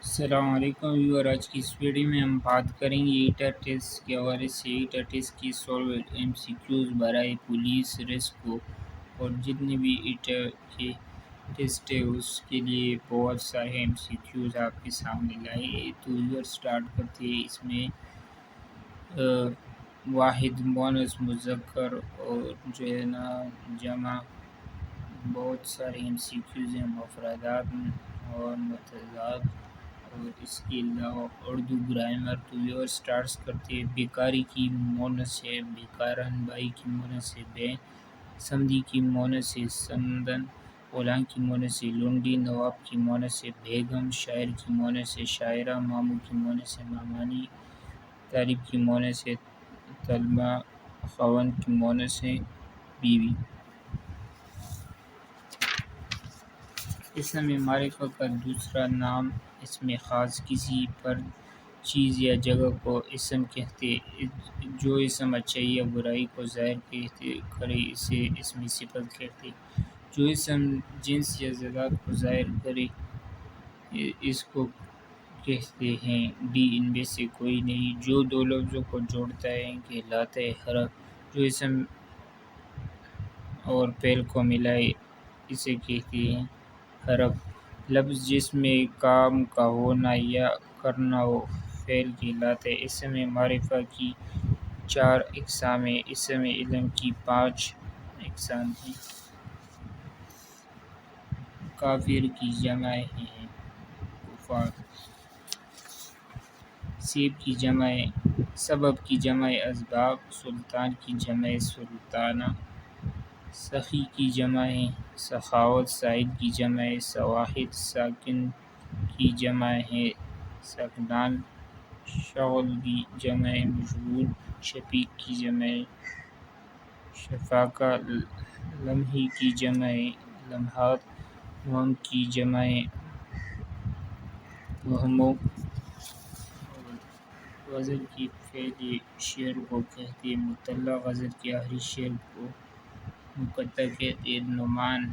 السلام علیکم ویور، آج کی اس ویڈیو میں ہم بات کریں گے ایٹا ٹیسٹ کے حوالے سے۔ ایٹا ٹیسٹ کی سولو ایم سی کیوز برائے پولیس ریسکو اور جتنے بھی ایٹا کے ٹیسٹ ہے اس کے لیے بہت سارے ایم سی کیوز آپ کے سامنے لائے۔ تو ویور سٹارٹ کرتے ہیں۔ اس میں واحد مونس مذکر اور جو ہے نا جمع بہت سارے ایم سی کیوز ہیں، مفردات اور متضاد اور اس کے علاوہ اردو گرامر۔ تو ویور سٹارٹس کرتے ہیں۔ بیکاری کی مونس ہے بیکارن، بائی کی مونس ہے بے، سمدی کی مونس ہے سمدن، غلام کی مونس ہے لنڈی، نواب کی مونس ہے بیگم، شاعر کی مونس ہے شاعرہ، ماموں کی مونس ہے مامانی، طالب کی مونس ہے طلبہ، خاوند کی مونس ہے بیوی۔ اسم معرفت کا دوسرا نام اسم خاص، کسی فرد، چیز یا جگہ کو اسم کہتے ہیں۔ جو اسم اچھائی یا برائی کو ظاہر کرے اسے اسم صفت کہتے ہیں۔ جو اسم جنس یا ذات کو ظاہر کرے اس کو کہتے ہیں۔ ڈی ان میں سے کوئی نہیں۔ جو دو لفظوں کو جوڑتا ہے کہلاتا ہے حرف۔ جو اسم اور فعل کو ملائے اسے کہتے ہیں حرف۔ لفظ جس میں کام کا ہونا یا کرنا ہو فعل کہلاتا ہے۔ اسم معرفہ کی 4 اقسام ہیں۔ اسم علم کی 5 اقسام ہیں۔ کافر کی جمع ہے کفار، سیب کی جمع سبب کی جمع اسباب، سلطان کی جمع سلطانہ، سخی کی جمع سخاوت، سائد کی جمع سواحد، ساکن کی جمع ہے سکنان، شغل کی جمع مشغول، شفیق کی جمع شفاقہ، لمحی کی جمع لمحات، وہم کی جمع وہموں، غزل کی پہلے شعر کو کہتے ہیں مطلع، غزل کے آخری شعر کو مقطع کہتے ہیں۔ نعمان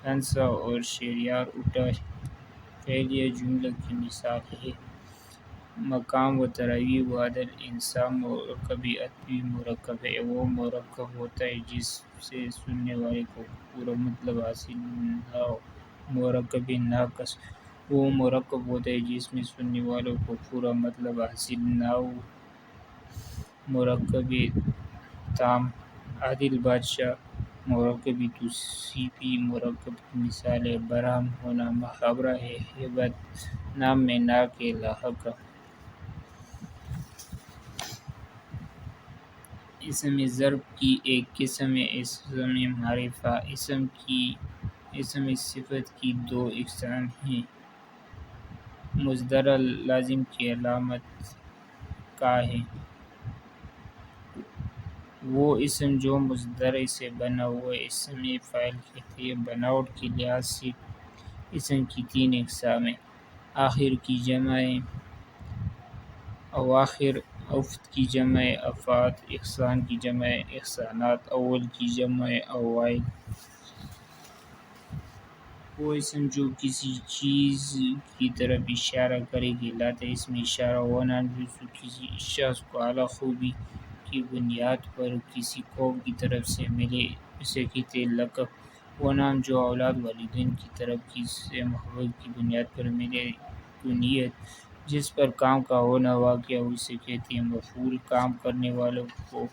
ہنسا اور شہریار اٹھا فعلیہ جملہ کی مثال ہے۔ مقام و تراویح و عدل انصاف مرکب عطفی مرکب ہے۔ وہ مرکب ہوتا ہے جس سے سننے والے کو پورا مطلب حاصل نہ ہو۔ مرکب ناقص وہ مرکب ہوتا ہے جس میں سننے والوں کو پورا مطلب حاصل نہ ہو۔ مرکب تام عادل بادشاہ، مرکب توصیفی مرکب کی مثال ہے برہم ہونا، محاورہ ہے ہیبت نام میں نا کے لاحق۔ اسم ضرب کی ایک قسم ہے اسم معرفہ۔ اسم صفت کی 2 اقسام ہیں۔ مصدر لازم کی علامت کا ہے۔ وہ اسم جو مصدر سے بنا ہوا اسم فاعل کہتے ہیں۔ بناوٹ کے لحاظ سے اسم کی 3 اقسام ہیں۔ آخر کی جمع اواخر، افت کی جمع افات، احسان کی جمع احسانات، اول کی جمع اوائل۔ وہ اسم جو کسی چیز کی طرف اشارہ کرے کہلاتا ہے اسم اشارہ۔ وہ نام جو کسی شخص کو اعلیٰ خوبی کی بنیاد پر کسی قوم کی طرف سے ملے اسے کہتے ہیں لقب۔ وہ نام جو اولاد والدین کی طرف سے محبت کی بنیاد پر ملے کنیت۔ جس پر کام کا ہونا واقع ہو اسے کہتے ہیں مفعول۔ کام کرنے والوں کو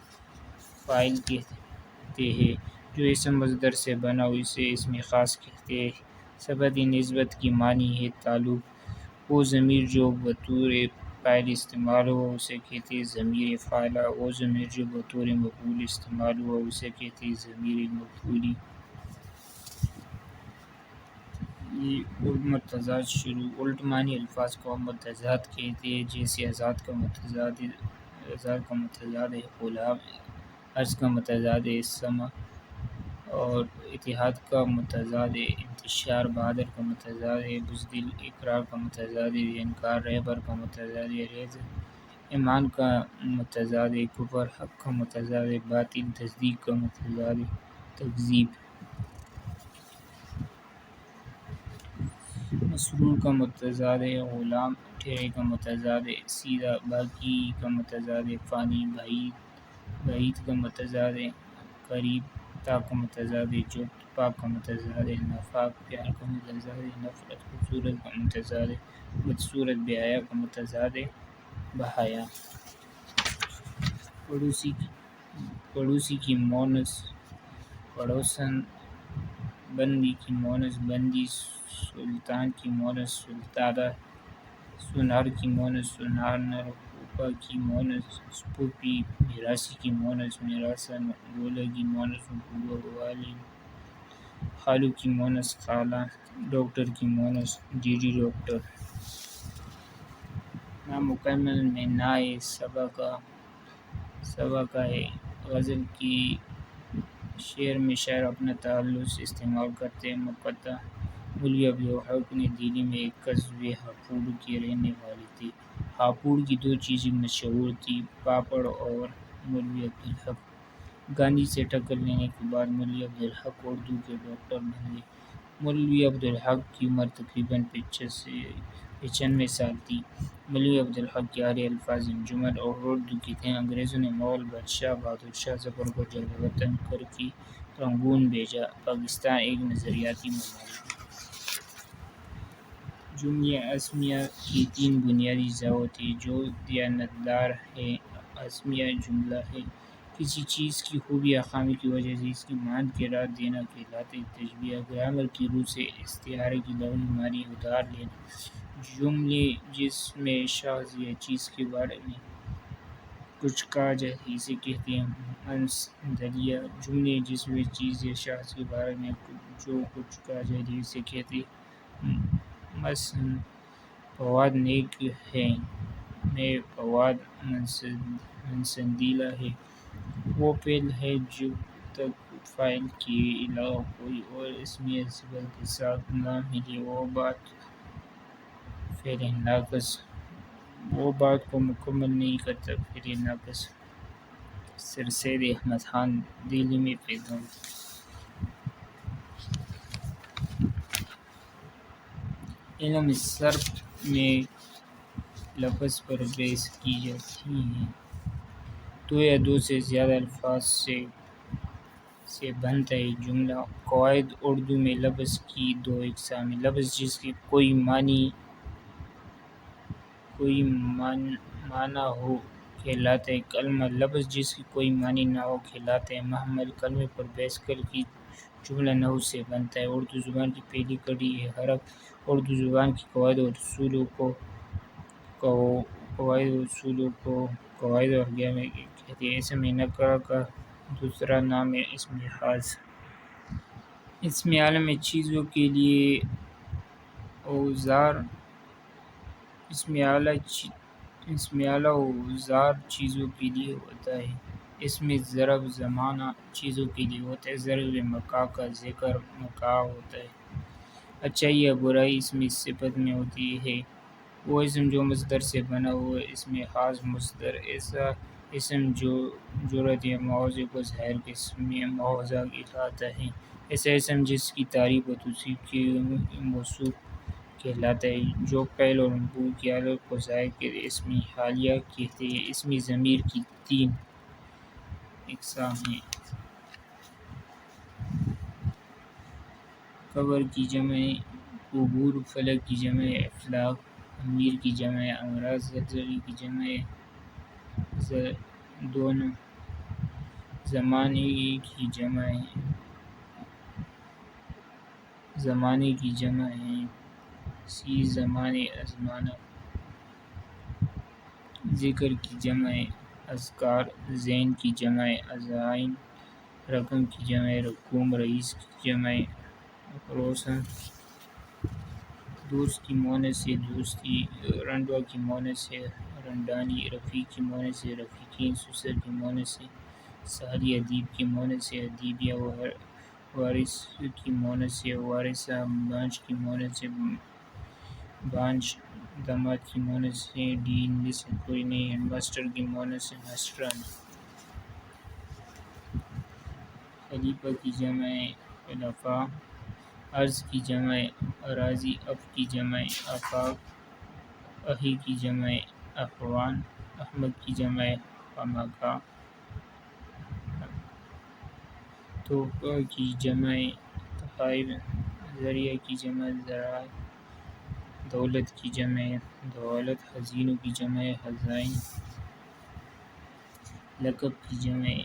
فاعل کہتے ہیں۔ جو اسم مصدر سے بنا ہو اسے اسم خاص کہتے ہیں۔ صفت نسبت کی معنی ہے تعلق۔ وہ ضمیر جو بطور فاعل استعمال ہو اسے کہتے ہیں ضمیر فاعلہ۔ وہ ضمیر جو بطور مفعول استعمال ہو اسے کہتے ہیں ضمیر مفعولی۔ یہ متضاد شروع الٹ معنی الفاظ کو متضاد کہتے ہیں، جیسے آزاد کا متضاد ہے غلام، عرض کا متضاد ہے سما اور اتحاد کا متضاد ہے انتشار، بہادر کا متضاد ہے بزدل، اقرار کا متضاد ہے انکار، رہبر کا متضاد ہے ریاضت، ایمان کا متضاد ہے کفر، حق کا متضاد ہے باطل، تصدیق کا متضاد ہے تکذیب۔ مسرور کا متضاد ہے، غلام ٹھہرے کا متضاد ہے، سیدھا باقی کا متضاد ہے، فانی بعید کا متضاد ہے، قریب تا کا متضاد ہے، جفت پاک کا متضاد ہے، نفاق پیار کا متضاد ہے، نفرت خوبصورت کا متضاد ہے، بدصورت بے حیا کا متضاد ہے، بحیا۔ پڑوسی کی مونس پڑوسن، بندی کی مونس بندی، سلطان کی مونس سلطادہ، سونار کی مونس سونارنر، پھوپھا کی مونس پھوپھی، میراثی کی مونس میراسن، گولہ کی مونس بوبا، والد خالو کی مونس خالہ، ڈاکٹر کی مونس ڈیڈی ڈاکٹر۔ نامکمل میں نا ہے، سبا کا ہے۔ غزل کی شعر میں شاعر اپنا تخلص استعمال کرتے ہیں۔ مقطع مولوی عبدالحق نے دہلی میں ایک قصبے ہاپوڑ کے رہنے والے تھے۔ ہاپوڑ کی دو چیزیں مشہور تھیں، پاپڑ اور مولوی عبدالحق۔ گاندھی سے ٹکر لینے کے بعد مولوی عبدالحق اردو کے ڈاکٹر بن گئے۔ مولوی عبدالحق کی عمر تقریباً 95 سال تھی۔ مولوی عبدالحق کے عاریہ الفاظ انجمن اور اردو کے تھے۔ انگریزوں نے مغل بادشاہ بہادر شاہ ظفر کو جلوہ وطن کر کے رنگون بھیجا۔ پاکستان ایک نظریاتی ممالک ہے۔ جملہ اسمیہ کی 3 بنیادی ضوابط ہیں جو دیانتدار ہے۔ اسمیہ جملہ ہے، کسی چیز کی خوبی یا خامی کی وجہ سے اس کی مانند قرار دینا کہلاتا ہے۔ تشبیہ گرامر کی روح سے استعارے کی لغوی معنی ادھار لینا۔ جملے جس میں شخص یا چیز کے بارے میں کچھ کہا جائے اسے کہتے ہیں منصدلیہ۔ جملے جس میں چیز یا شخص کے بارے میں جو کچھ کہا جائے اسے کہتے ہیں مثلاً فواد نیک ہے، میں فواد منصدیلہ ہے۔ وہ فعل ہے جب تک فاعل کے علاوہ کوئی اور اسمیہ صفت کے ساتھ نہ ملے وہ بات فعل ناقص، وہ بات کو مکمل نہیں کرتا۔ فعل ناقص۔ سر سید احمد خان دہلی میں پیدا ہوئے۔ علم صرف میں لفظ پر بحث کی جاتی ہے۔ دو یا دو سے زیادہ الفاظ سے بنتا ہے جملہ۔ قواعد اردو میں لفظ کی 2 اقسام ہیں۔ لفظ جس کے کوئی معنی ہو کہلاتا ہے کلمہ۔ لفظ جس کے کوئی معنی نہ ہو کہلاتا ہے محمل۔ کلمے پر بحث کر کے جملہ نحو سے بنتا ہے۔ اردو زبان کی پہلی کڑی ہے حرف۔ اردو زبان کے قواعد اور اصولوں کو قواعد اربعہ کہتے ہیں۔ اسم نکرہ کا دوسرا نام ہے اسم خاص۔ اسم عالم میں چیزوں کے لیے اوزار، اسم اعلیٰ اوزار چیزوں کے لیے ہوتا ہے۔ اسم ظرف زمانہ چیزوں کے لیے ہوتا ہے۔ ظرف مکان کا ذکر مکان ہوتا ہے۔ اچھائی یا برائی اسم صفت میں ہوتی ہے۔ وہ اسم جو مصدر سے بنا ہو، اسم خاص مصدر۔ ایسا اسم جو جرات یا مواضع کو ظاہر قسم مواضع کہلاتا ہے۔ ایسا اسم جس کی تعریف و توصیف کے موصوف کہلاتا ہے۔ جو فعل اور مفعول کی حالت کو ظاہر کرے اسم حالیہ کہتے ہیں۔ اسم ضمیر کی 3 اقسام ہیں۔ قبر کی جمع قبور، فلک کی جمع افلاک، امیر کی جمع امراء، زلزلے کی جمع دونوں، زمانے کی جمع ہیں زمانے ازمانہ، ذکر کی جمع اذکار، ذہن کی جمع اذہان، رقم کی جمع رقوم، رئیس کی جمع روسن، دوست کی مؤنث ہے دوستی، رنڈوا کی مؤنث ہے رنڈانی، رفیق کی مؤنث ہے رفیقین، سسر کی مؤنث ہے سالی، ادیب کی مؤنث ہے ادیبیہ، وارث کی مؤنث ہے وارثہ، بانجھ کی مؤنث ہے بانجھ، داماد کی مؤنث ہے ڈین، مثل کوئی نہیں، ہیڈ ماسٹر کی مؤنث ہے ماسٹرانی، خلیفہ کی جمع خلفاء، عرض کی جمع اراضی، اف کی جمع آفاق، اہی کی جمع اخوان، احمد کی جمع خامخواہ، توقع کی جمع تحائف، ذریعہ کی جمع ذرائع، دولت کی جمع دولت، خزینوں کی جمع خزائن، لقب کی جمع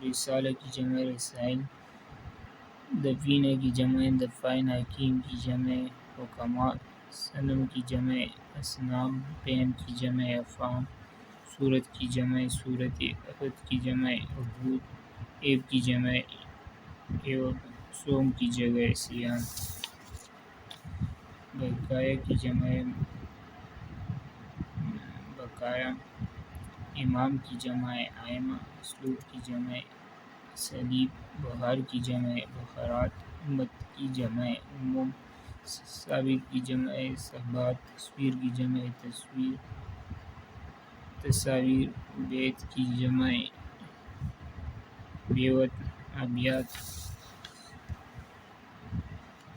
رسالہ کی جمع رسائل، دفینہ کی جمع دفائن، حکیم کی جمع حکماء، صنم کی جمع اصنام، فہم کی جمع افہام، صورت کی جمع صورت، عہد کی جمع عہود، عیب کی جمع عیوب، صوم کی جمع صیام، بقایا کی جمع بقایا، امام کی جمع ائمہ، اسلوب کی جمع اسالیب، بہار کی جمع بہارات، امت کی جمع امم، ثابت کی جمع ثبات، تصویر کی جمع تصاویر، بیت کی جمع بیوت، ابیات،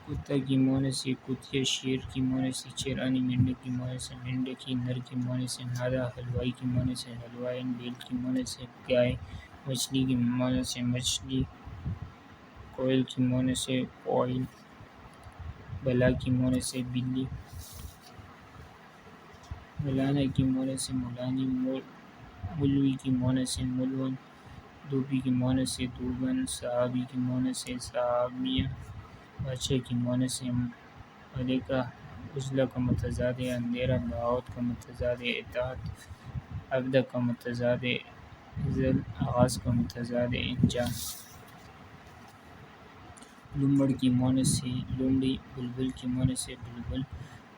کتا کی مونس سے کتیا، شیر کی مونس سے چرانی، مینڈک کی مونس سے مینڈکی، نر کی مونس سے نارا، حلوائی کی مونس سے حلوائن، بیل کی مونس سے گائے، مچھلی کی مونس سے مچھلی، کوئل کی مونس سے کوئل، بلا کی مونس سے بلی، مولانا کی مونس سے مولانی، مولوی کی مونس سے ملون، دھوبی کی مونس سے دھوبن، صحابی کی مونس سے صحابیہ، بادشاہ کی مونس سے ملکہ، عزلہ کا متضاد اندھیرا، بغاوت کا متضاد اطاعت، ابدہ کا متضاد ازل، آغاز کا متضاد انجام، لومڑ کی مونس سے لومڑی، بلبل کی مونس سے بلبل،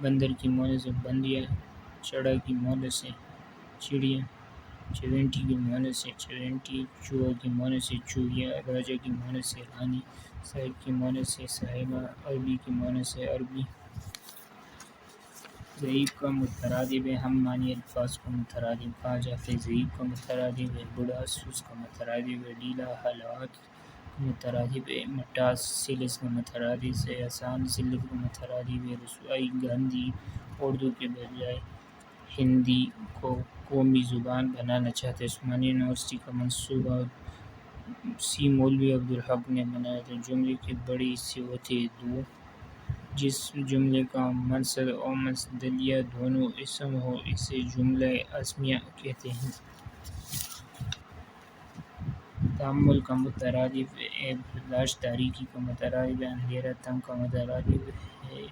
بندر کی مونس سے بندیا، چڑا کی مونس سے چڑیا، چیونٹی کی مونس سے چیونٹی، چوہا کی مونس سے چوہیا، راجا کی مونس سے رانی، صاحب کی مونس سے صاحبہ، عربی کی مونس سے عربی، ضعیف کا مترادف ہم معنی الفاظ کو مترادف کہا جاتا ہے۔ ضعیف کا مترادف ہے بوڑھا، سست کا مترادف ہے ڈھیلا، حالات کا مترادف ہے مٹاس، سلس کا مترادف ہے آسان، ذلت کا مترادف ہے رسوائی، گاندھی اردو کے بجائے ہندی کو قومی زبان بنانا چاہتے، عثمانیہ یونیورسٹی کا منصوبہ سی مولوی عبدالحق نے بنایا تھا۔ جملے کے بڑے حصے ہوتے ہیں دو، جس جملے کا منصب اور منصدلیہ دونوں اسم ہو اسے جملہ اسمیہ کہتے ہیں۔ تحمل کا مترادف ہے برداشت، تاریکی کا مترادف ہے اندھیرا، تنگ کا مترادف ہے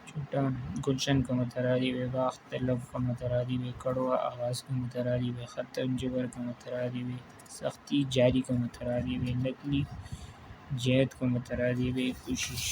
چھوٹا، گلشن کا مترادف ہے باغ، تلف کا مترادف ہے کڑوا، آغاز کا مترادف ہے ختم، جبر کا مترادف ہے سختی، جاری کا مترادف ہے نقلی، جہد کا مترادف ہے کوشش۔